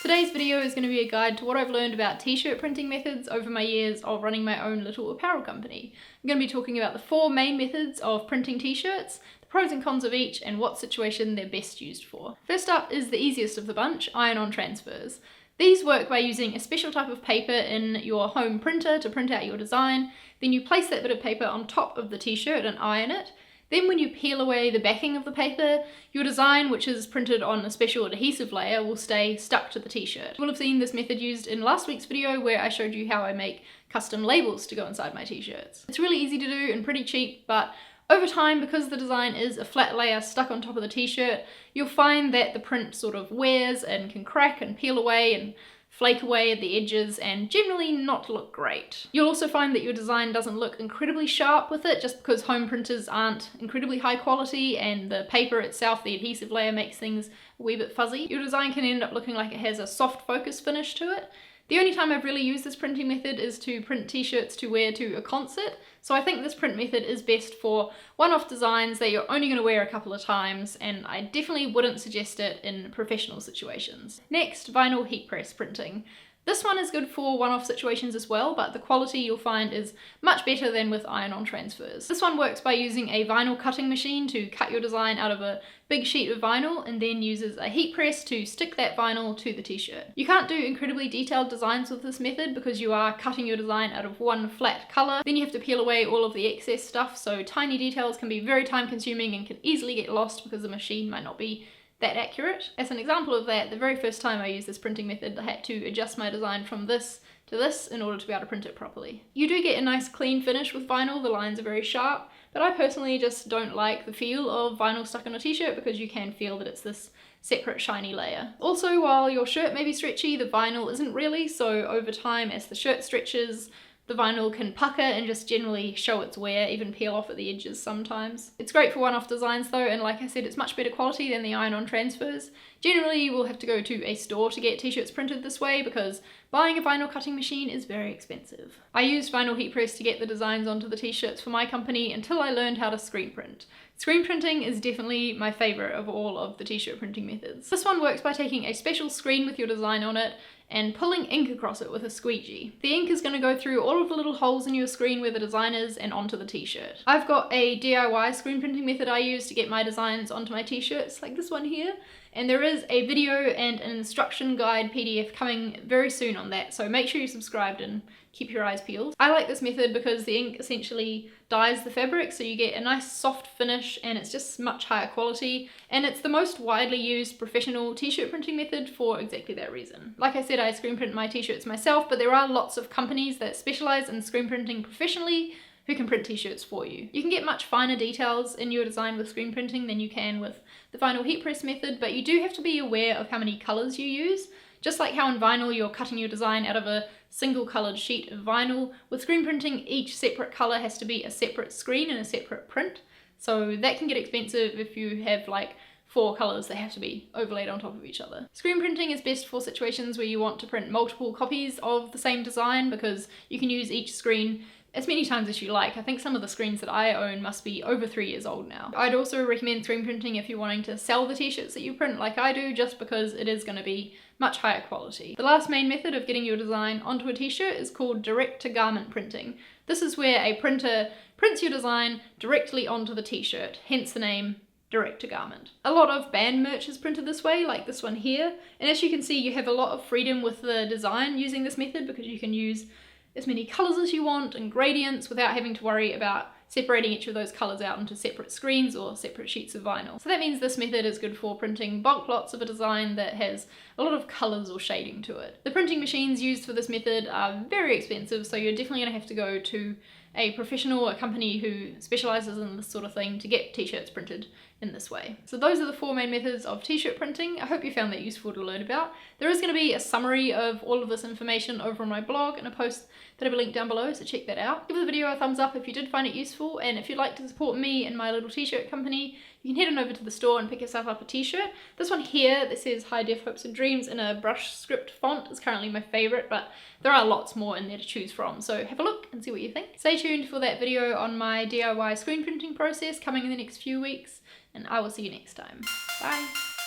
Today's video is going to be a guide to what I've learned about t-shirt printing methods over my years of running my own little apparel company. I'm going to be talking about the 4 main methods of printing t-shirts, the pros and cons of each, and what situation they're best used for. First up is the easiest of the bunch, iron-on transfers. These work by using a special type of paper in your home printer to print out your design. Then you place that bit of paper on top of the t-shirt and iron it. Then when you peel away the backing of the paper, your design, which is printed on a special adhesive layer, will stay stuck to the t-shirt. You will have seen this method used in last week's video where I showed you how I make custom labels to go inside my t-shirts. It's really easy to do and pretty cheap, but over time, because the design is a flat layer stuck on top of the t-shirt, you'll find that the print sort of wears and can crack and peel away and flake away at the edges and generally not look great. You'll also find that your design doesn't look incredibly sharp with it just because home printers aren't incredibly high quality and the paper itself, the adhesive layer, makes things a wee bit fuzzy. Your design can end up looking like it has a soft focus finish to it. The only time I've really used this printing method is to print t-shirts to wear to a concert, so I think this print method is best for one-off designs that you're only going to wear a couple of times, and I definitely wouldn't suggest it in professional situations. Next, vinyl heat press printing. This one is good for one-off situations as well, but the quality you'll find is much better than with iron-on transfers. This one works by using a vinyl cutting machine to cut your design out of a big sheet of vinyl and then uses a heat press to stick that vinyl to the t-shirt. You can't do incredibly detailed designs with this method because you are cutting your design out of one flat color. Then you have to peel away all of the excess stuff, so tiny details can be very time consuming and can easily get lost because the machine might not be that accurate. As an example of that, the very first time I used this printing method, I had to adjust my design from this to this in order to be able to print it properly. You do get a nice clean finish with vinyl, the lines are very sharp, but I personally just don't like the feel of vinyl stuck on a t-shirt because you can feel that it's this separate shiny layer. Also, while your shirt may be stretchy, the vinyl isn't really, so over time as the shirt stretches, the vinyl can pucker and just generally show its wear, even peel off at the edges sometimes. It's great for one-off designs though, and like I said, it's much better quality than the iron-on transfers. Generally, you will have to go to a store to get t-shirts printed this way because buying a vinyl cutting machine is very expensive. I used vinyl heat press to get the designs onto the t-shirts for my company until I learned how to screen print. Screen printing is definitely my favorite of all of the t-shirt printing methods. This one works by taking a special screen with your design on it and pulling ink across it with a squeegee. The ink is going to go through all of the little holes in your screen where the design is and onto the t-shirt. I've got a DIY screen printing method I use to get my designs onto my t-shirts, like this one here, and there is a video and an instruction guide PDF coming very soon on that, so make sure you're subscribed and keep your eyes peeled. I like this method because the ink essentially dyes the fabric, so you get a nice soft finish and it's just much higher quality, and it's the most widely used professional t-shirt printing method for exactly that reason. Like I said, I screen print my t-shirts myself, but there are lots of companies that specialize in screen printing professionally who can print t-shirts for you. You can get much finer details in your design with screen printing than you can with the vinyl heat press method, but you do have to be aware of how many colors you use. Just like how in vinyl you're cutting your design out of a single colored sheet of vinyl, with screen printing each separate color has to be a separate screen and a separate print, so that can get expensive if you have like 4 colors that have to be overlaid on top of each other. Screen printing is best for situations where you want to print multiple copies of the same design because you can use each screen as many times as you like. I think some of the screens that I own must be over 3 years old now. I'd also recommend screen printing if you're wanting to sell the t-shirts that you print like I do, just because it is going to be much higher quality. The last main method of getting your design onto a t-shirt is called direct-to-garment printing. This is where a printer prints your design directly onto the t-shirt, hence the name direct to garment. A lot of band merch is printed this way, like this one here, and as you can see you have a lot of freedom with the design using this method because you can use as many colors as you want and gradients without having to worry about separating each of those colors out into separate screens or separate sheets of vinyl. So that means this method is good for printing bulk lots of a design that has a lot of colors or shading to it. The printing machines used for this method are very expensive, so you're definitely going to have to go to a professional, a company who specializes in this sort of thing to get t-shirts printed in this way. So those are the 4 main methods of t-shirt printing. I hope you found that useful to learn about. There is going to be a summary of all of this information over on my blog and a post that I will link down below, so check that out. Give the video a thumbs up if you did find it useful, and if you'd like to support me and my little t-shirt company, you can head on over to the store and pick yourself up a t-shirt. This one here that says High Def Hopes and Dreams in a brush script font is currently my favorite, but there are lots more in there to choose from, so have a look and see what you think. Stay tuned for that video on my DIY screen printing process coming in the next few weeks, and I will see you next time. Bye!